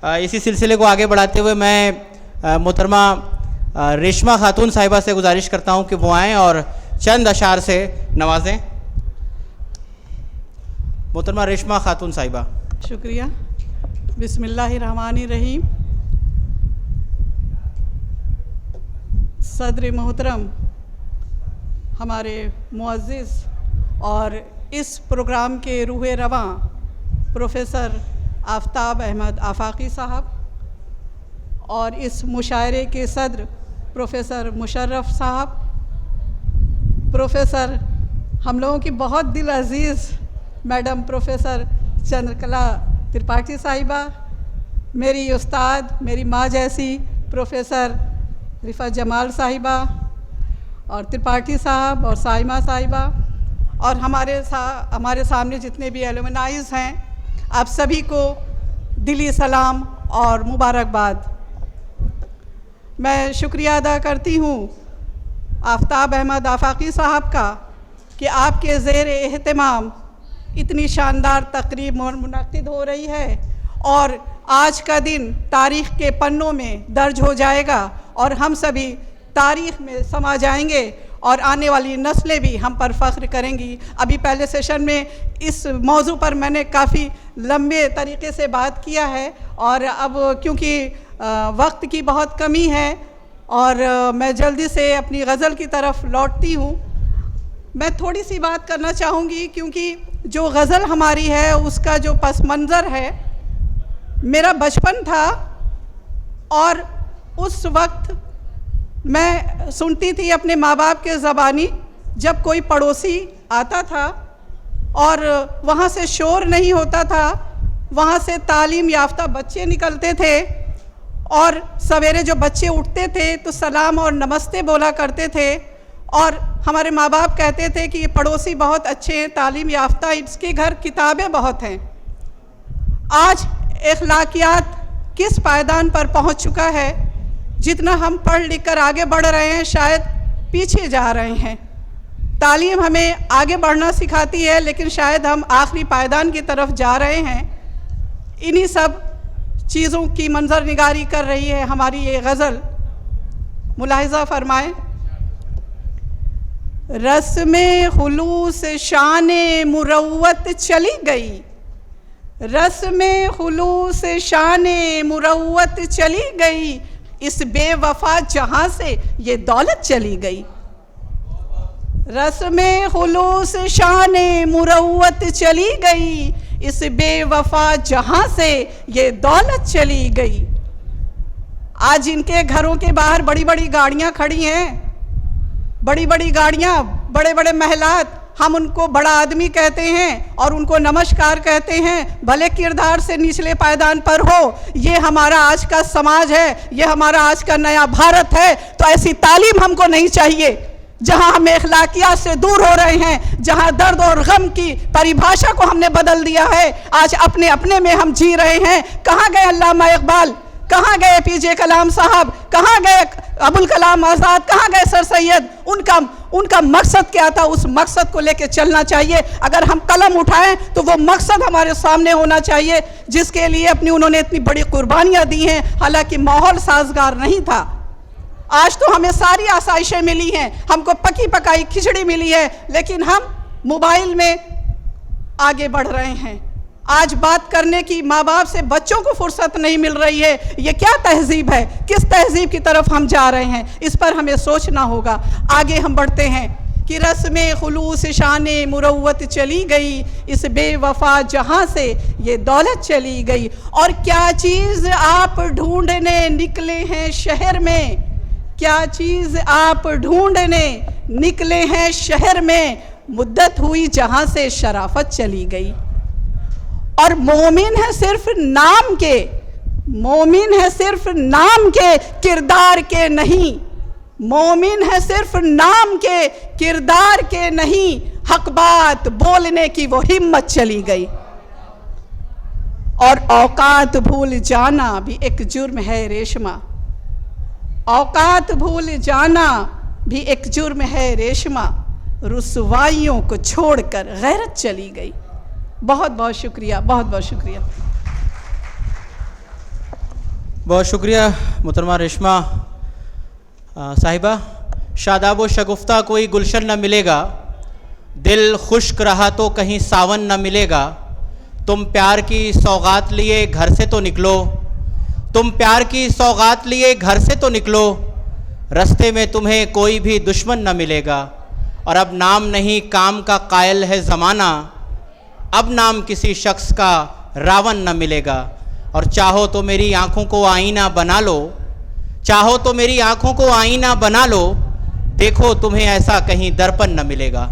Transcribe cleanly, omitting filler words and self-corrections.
इसी सिलसिले को आगे बढ़ाते हुए मैं मोहतरमा रेशमा खातून साहिबा से गुजारिश करता हूं कि वो आएँ और चंद अशार से नवाजें। मोहतरमा रेशमा खातून साहिबा। शुक्रिया। बिस्मिल्लाहिर्रहमानिर्रहीम। सदर मोहतरम, हमारे मुअज़्ज़िज़ और इस प्रोग्राम के रूहे रवां प्रोफेसर आफ्ताब अहमद आफाकी साहब और इस मुशायरे के सदर प्रोफेसर मुशर्रफ साहब, प्रोफेसर हम लोगों की बहुत दिल अज़ीज़ मैडम प्रोफेसर चंद्रकला त्रिपाठी साहिबा, मेरी उस्ताद, मेरी माँ जैसी प्रोफेसर रिफ़त जमाल साहिबा और त्रिपाठी साहब और साइमा साहिबा और हमारे सामने जितने भी एलुमनाइज़ हैं, आप सभी को दिली सलाम और मुबारकबाद। मैं शुक्रिया अदा करती हूँ आफ्ताब अहमद आफाकी साहब का कि आपके ज़ेर एहतमाम इतनी शानदार तकरीब मुनक़्क़िद हो रही है और आज का दिन तारीख़ के पन्नों में दर्ज हो जाएगा और हम सभी तारीख़ में समा जाएंगे और आने वाली नस्लें भी हम पर फ़ख्र करेंगी। अभी पहले सेशन में इस मौजू पर मैंने काफ़ी लंबे तरीके से बात किया है और अब क्योंकि वक्त की बहुत कमी है और मैं जल्दी से अपनी गज़ल की तरफ लौटती हूँ। मैं थोड़ी सी बात करना चाहूँगी क्योंकि जो गज़ल हमारी है उसका जो पस मंज़र है, मेरा बचपन था और उस वक्त मैं सुनती थी अपने माँ बाप के ज़बानी, जब कोई पड़ोसी आता था और वहाँ से शोर नहीं होता था, वहाँ से तालीम याफ्ता बच्चे निकलते थे और सवेरे जो बच्चे उठते थे तो सलाम और नमस्ते बोला करते थे और हमारे माँ बाप कहते थे कि ये पड़ोसी बहुत अच्छे हैं, तालीम याफ्ता, इसके घर किताबें बहुत हैं। आज अखलाकियात किस पायदान पर पहुँच चुका है, जितना हम पढ़ लिख कर आगे बढ़ रहे हैं शायद पीछे जा रहे हैं। तालीम हमें आगे बढ़ना सिखाती है लेकिन शायद हम आखिरी पायदान की तरफ जा रहे हैं। इन्हीं सब चीज़ों की मंजर निगारी कर रही है हमारी ये गज़ल। मुलाहिज़ा फरमाएं। रस्म खुलूस शाने मुरव्वत चली गई, रस्म खुलूस शाने मुरव्वत चली गई, इस बेवफा जहाँ से ये दौलत चली गई। रस्म खुलूस शाने मुरव्वत चली गई, इस बेवफा जहाँ से ये दौलत चली गई। आज इनके घरों के बाहर बड़ी बड़ी गाड़ियाँ खड़ी हैं, बड़ी बड़ी गाड़ियाँ, बड़े बड़े महलात, हम उनको बड़ा आदमी कहते हैं और उनको नमस्कार कहते हैं, भले किरदार से निचले पायदान पर हो। ये हमारा आज का समाज है, ये हमारा आज का नया भारत है। तो ऐसी तालीम हमको नहीं चाहिए जहां हम अखलाकियात से दूर हो रहे हैं, जहां दर्द और गम की परिभाषा को हमने बदल दिया है। आज अपने अपने में हम जी रहे हैं। कहाँ गए अल्लामा इकबाल, कहाँ गए पीजे कलाम साहब, कहाँ गए अबुल कलाम आज़ाद, कहाँ गए सर सैयद? उनका मकसद क्या था? उस मकसद को लेके चलना चाहिए। अगर हम कलम उठाएं तो वो मकसद हमारे सामने होना चाहिए जिसके लिए उन्होंने इतनी बड़ी कुर्बानियाँ दी हैं। हालांकि माहौल साजगार नहीं था। आज तो हमें सारी आसाइशें मिली हैं, हमको पकी पकाई खिचड़ी मिली है, लेकिन हम मोबाइल में आगे बढ़ रहे हैं। आज बात करने की माँ बाप से बच्चों को फुर्सत नहीं मिल रही है। ये क्या तहजीब है? किस तहजीब की तरफ हम जा रहे हैं? इस पर हमें सोचना होगा। आगे हम बढ़ते हैं कि रस्म खुलूस शाने मुरव्वत चली गई, इस बेवफा जहाँ से ये दौलत चली गई। और क्या चीज़ आप ढूंढने निकले हैं शहर में, क्या चीज़ आप ढूंढने निकले हैं शहर में, मुद्दत हुई जहाँ से शराफत चली गई। और मोमिन है सिर्फ नाम के, मोमिन है सिर्फ नाम के, किरदार के नहीं। मोमिन है सिर्फ नाम के, किरदार के नहीं। हक बात बोलने की वो हिम्मत चली गई। और औकात भूल जाना भी एक जुर्म है रेशमा, औकात भूल जाना भी एक जुर्म है रेशमा। रुसवाइयों को छोड़कर गैरत चली गई। बहुत बहुत शुक्रिया, बहुत बहुत शुक्रिया। बहुत शुक्रिया मोहतरमा रेशमा साहिबा। शादाब व शगुफ्ता कोई गुलशन न मिलेगा, दिल खुश्क रहा तो कहीं सावन न मिलेगा। तुम प्यार की सौगात लिए घर से तो निकलो, तुम प्यार की सौगात लिए घर से तो निकलो, रास्ते में तुम्हें कोई भी दुश्मन न मिलेगा। और अब नाम नहीं काम का कायल है ज़माना, अब नाम किसी शख्स का रावण न मिलेगा। और चाहो तो मेरी आँखों को आईना बना लो, चाहो तो मेरी आँखों को आईना बना लो, देखो तुम्हें ऐसा कहीं दर्पण न मिलेगा।